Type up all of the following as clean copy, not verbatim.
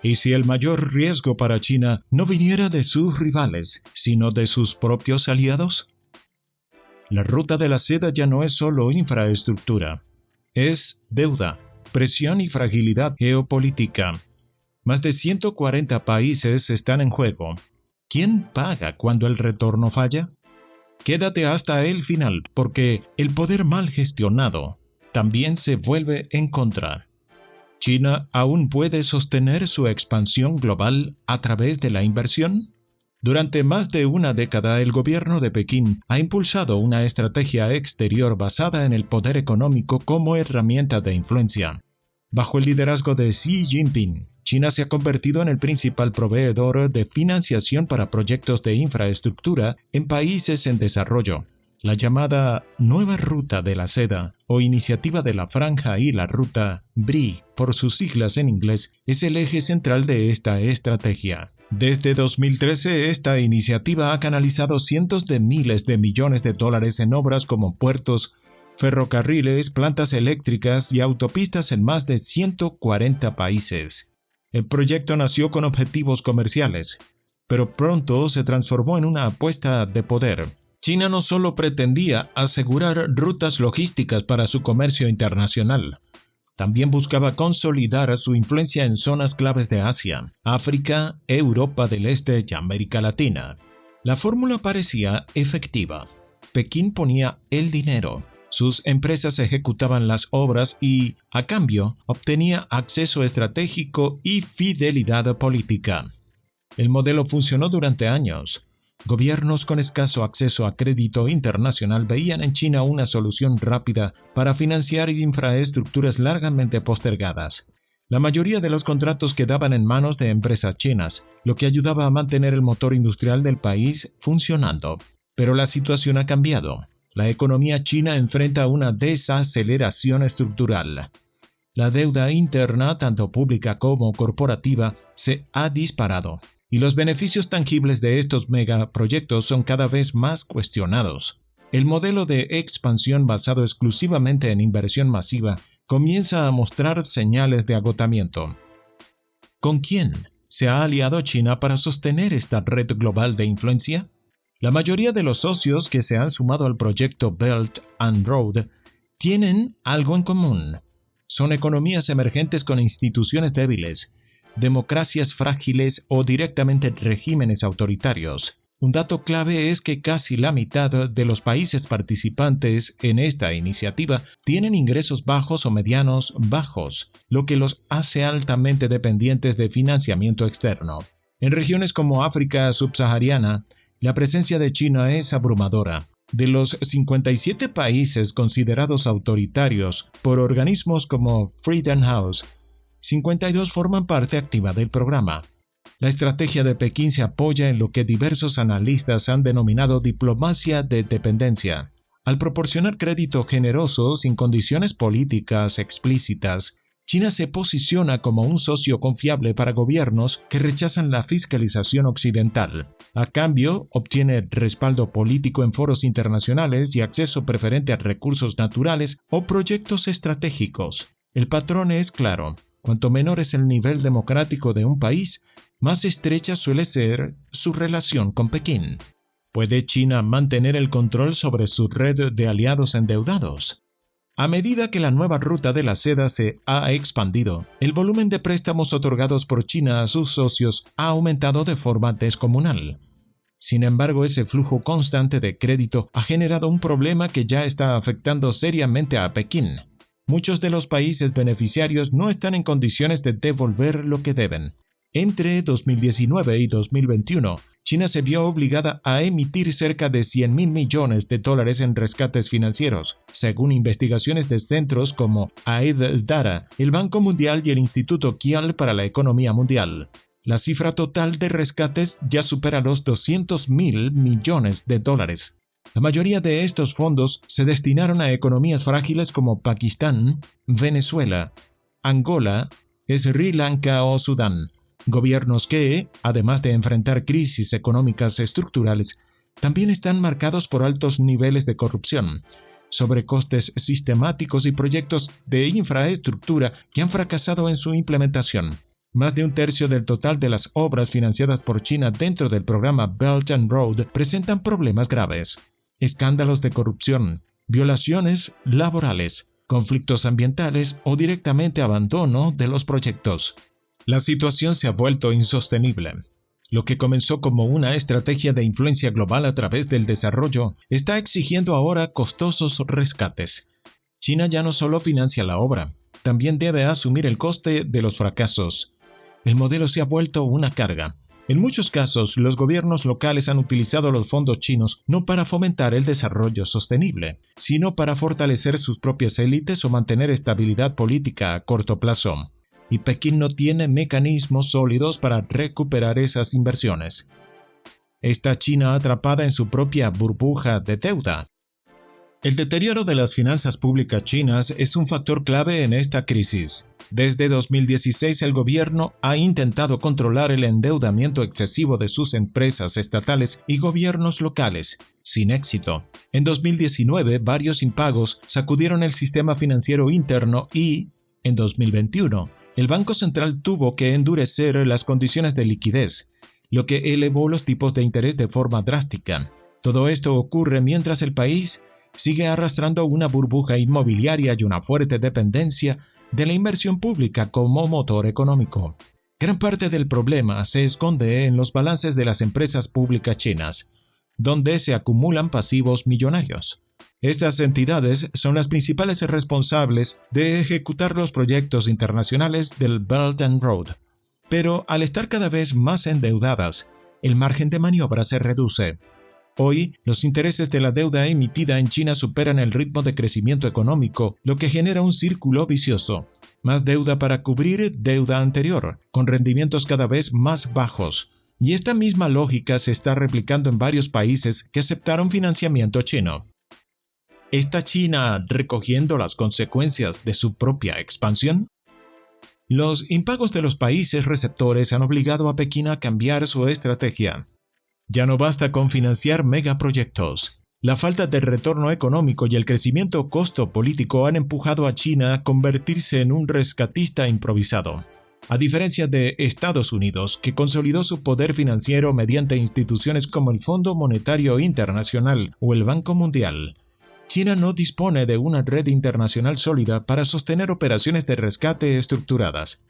¿Y si el mayor riesgo para China no viniera de sus rivales, sino de sus propios aliados? La ruta de la seda ya no es solo infraestructura, es deuda, presión y fragilidad geopolítica. Más de 140 países están en juego. ¿Quién paga cuando el retorno falla? Quédate hasta el final, porque el poder mal gestionado también se vuelve en contra. ¿China aún puede sostener su expansión global a través de la inversión? Durante más de una década, el gobierno de Pekín ha impulsado una estrategia exterior basada en el poder económico como herramienta de influencia. Bajo el liderazgo de Xi Jinping, China se ha convertido en el principal proveedor de financiación para proyectos de infraestructura en países en desarrollo. La llamada Nueva Ruta de la Seda o Iniciativa de la Franja y la Ruta, BRI, por sus siglas en inglés, es el eje central de esta estrategia. Desde 2013, esta iniciativa ha canalizado cientos de miles de millones de dólares en obras como puertos, ferrocarriles, plantas eléctricas y autopistas en más de 140 países. El proyecto nació con objetivos comerciales, pero pronto se transformó en una apuesta de poder. China no solo pretendía asegurar rutas logísticas para su comercio internacional, también buscaba consolidar su influencia en zonas claves de Asia, África, Europa del Este y América Latina. La fórmula parecía efectiva. Pekín ponía el dinero, sus empresas ejecutaban las obras y, a cambio, obtenía acceso estratégico y fidelidad política. El modelo funcionó durante años. Gobiernos con escaso acceso a crédito internacional veían en China una solución rápida para financiar infraestructuras largamente postergadas. La mayoría de los contratos quedaban en manos de empresas chinas, lo que ayudaba a mantener el motor industrial del país funcionando. Pero la situación ha cambiado. La economía china enfrenta una desaceleración estructural. La deuda interna, tanto pública como corporativa, se ha disparado. Y los beneficios tangibles de estos megaproyectos son cada vez más cuestionados. El modelo de expansión basado exclusivamente en inversión masiva comienza a mostrar señales de agotamiento. ¿Con quién se ha aliado China para sostener esta red global de influencia? La mayoría de los socios que se han sumado al proyecto Belt and Road tienen algo en común. Son economías emergentes con instituciones débiles, democracias frágiles o directamente regímenes autoritarios. Un dato clave es que casi la mitad de los países participantes en esta iniciativa tienen ingresos bajos o medianos bajos, lo que los hace altamente dependientes de financiamiento externo. En regiones como África subsahariana, la presencia de China es abrumadora. De los 57 países considerados autoritarios por organismos como Freedom House, 52 forman parte activa del programa. La estrategia de Pekín se apoya en lo que diversos analistas han denominado diplomacia de dependencia. Al proporcionar crédito generoso sin condiciones políticas explícitas, China se posiciona como un socio confiable para gobiernos que rechazan la fiscalización occidental. A cambio, obtiene respaldo político en foros internacionales y acceso preferente a recursos naturales o proyectos estratégicos. El patrón es claro. Cuanto menor es el nivel democrático de un país, más estrecha suele ser su relación con Pekín. ¿Puede China mantener el control sobre su red de aliados endeudados? A medida que la nueva ruta de la seda se ha expandido, el volumen de préstamos otorgados por China a sus socios ha aumentado de forma descomunal. Sin embargo, ese flujo constante de crédito ha generado un problema que ya está afectando seriamente a Pekín. Muchos de los países beneficiarios no están en condiciones de devolver lo que deben. Entre 2019 y 2021, China se vio obligada a emitir cerca de $100.000 millones en rescates financieros, según investigaciones de centros como AID-Data, el Banco Mundial y el Instituto Kiel para la Economía Mundial. La cifra total de rescates ya supera los $200.000 millones. La mayoría de estos fondos se destinaron a economías frágiles como Pakistán, Venezuela, Angola, Sri Lanka o Sudán. Gobiernos que, además de enfrentar crisis económicas estructurales, también están marcados por altos niveles de corrupción, sobrecostes sistemáticos y proyectos de infraestructura que han fracasado en su implementación. Más de un tercio del total de las obras financiadas por China dentro del programa Belt and Road presentan problemas graves. Escándalos de corrupción, violaciones laborales, conflictos ambientales o directamente abandono de los proyectos. La situación se ha vuelto insostenible. Lo que comenzó como una estrategia de influencia global a través del desarrollo está exigiendo ahora costosos rescates. China ya no solo financia la obra, también debe asumir el coste de los fracasos. El modelo se ha vuelto una carga. En muchos casos, los gobiernos locales han utilizado los fondos chinos no para fomentar el desarrollo sostenible, sino para fortalecer sus propias élites o mantener estabilidad política a corto plazo. Y Pekín no tiene mecanismos sólidos para recuperar esas inversiones. Está China atrapada en su propia burbuja de deuda. El deterioro de las finanzas públicas chinas es un factor clave en esta crisis. Desde 2016 el gobierno ha intentado controlar el endeudamiento excesivo de sus empresas estatales y gobiernos locales, sin éxito. En 2019 varios impagos sacudieron el sistema financiero interno y, en 2021, el Banco Central tuvo que endurecer las condiciones de liquidez, lo que elevó los tipos de interés de forma drástica. Todo esto ocurre mientras el país sigue arrastrando una burbuja inmobiliaria y una fuerte dependencia de la inversión pública como motor económico. Gran parte del problema se esconde en los balances de las empresas públicas chinas, donde se acumulan pasivos millonarios. Estas entidades son las principales responsables de ejecutar los proyectos internacionales del Belt and Road. Pero al estar cada vez más endeudadas, el margen de maniobra se reduce. Hoy, los intereses de la deuda emitida en China superan el ritmo de crecimiento económico, lo que genera un círculo vicioso. Más deuda para cubrir deuda anterior, con rendimientos cada vez más bajos. Y esta misma lógica se está replicando en varios países que aceptaron financiamiento chino. ¿Está China recogiendo las consecuencias de su propia expansión? Los impagos de los países receptores han obligado a Pekín a cambiar su estrategia. Ya no basta con financiar megaproyectos. La falta de retorno económico y el crecimiento costo político han empujado a China a convertirse en un rescatista improvisado. A diferencia de Estados Unidos, que consolidó su poder financiero mediante instituciones como el Fondo Monetario Internacional o el Banco Mundial, China no dispone de una red internacional sólida para sostener operaciones de rescate estructuradas.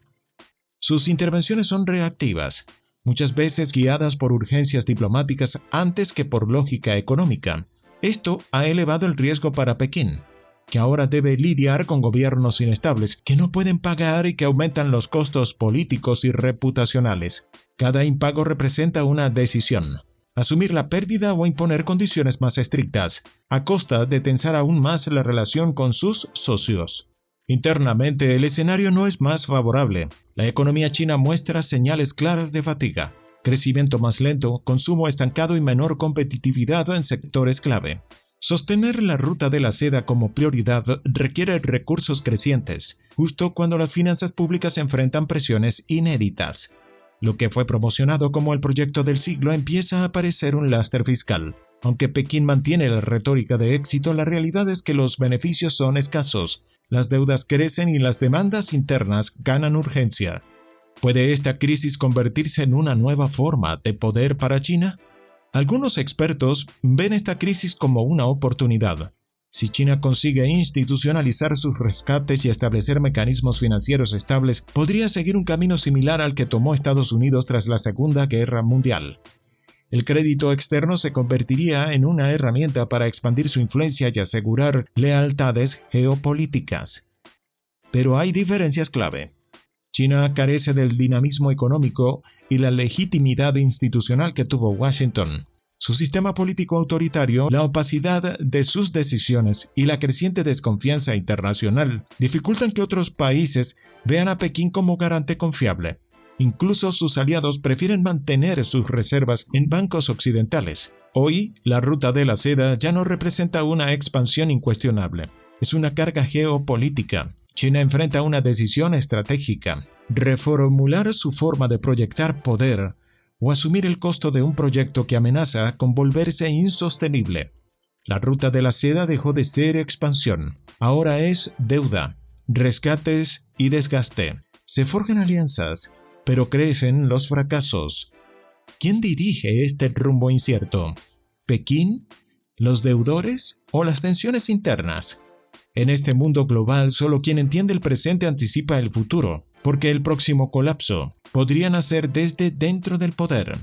Sus intervenciones son reactivas, muchas veces guiadas por urgencias diplomáticas antes que por lógica económica. Esto ha elevado el riesgo para Pekín, que ahora debe lidiar con gobiernos inestables que no pueden pagar y que aumentan los costos políticos y reputacionales. Cada impago representa una decisión: asumir la pérdida o imponer condiciones más estrictas, a costa de tensar aún más la relación con sus socios. Internamente, el escenario no es más favorable. La economía china muestra señales claras de fatiga, crecimiento más lento, consumo estancado y menor competitividad en sectores clave. Sostener la ruta de la seda como prioridad requiere recursos crecientes, justo cuando las finanzas públicas enfrentan presiones inéditas. Lo que fue promocionado como el proyecto del siglo empieza a parecer un lastre fiscal. Aunque Pekín mantiene la retórica de éxito, la realidad es que los beneficios son escasos. Las deudas crecen y las demandas internas ganan urgencia. ¿Puede esta crisis convertirse en una nueva forma de poder para China? Algunos expertos ven esta crisis como una oportunidad. Si China consigue institucionalizar sus rescates y establecer mecanismos financieros estables, podría seguir un camino similar al que tomó Estados Unidos tras la Segunda Guerra Mundial. El crédito externo se convertiría en una herramienta para expandir su influencia y asegurar lealtades geopolíticas. Pero hay diferencias clave. China carece del dinamismo económico y la legitimidad institucional que tuvo Washington. Su sistema político autoritario, la opacidad de sus decisiones y la creciente desconfianza internacional dificultan que otros países vean a Pekín como garante confiable. Incluso sus aliados prefieren mantener sus reservas en bancos occidentales. Hoy, la ruta de la seda ya no representa una expansión incuestionable. Es una carga geopolítica. China enfrenta una decisión estratégica: reformular su forma de proyectar poder o asumir el costo de un proyecto que amenaza con volverse insostenible. La ruta de la seda dejó de ser expansión. Ahora es deuda, rescates y desgaste. Se forjan alianzas, pero crecen los fracasos. ¿Quién dirige este rumbo incierto? ¿Pekín? ¿Los deudores? ¿O las tensiones internas? En este mundo global, solo quien entiende el presente anticipa el futuro, porque el próximo colapso podría nacer desde dentro del poder.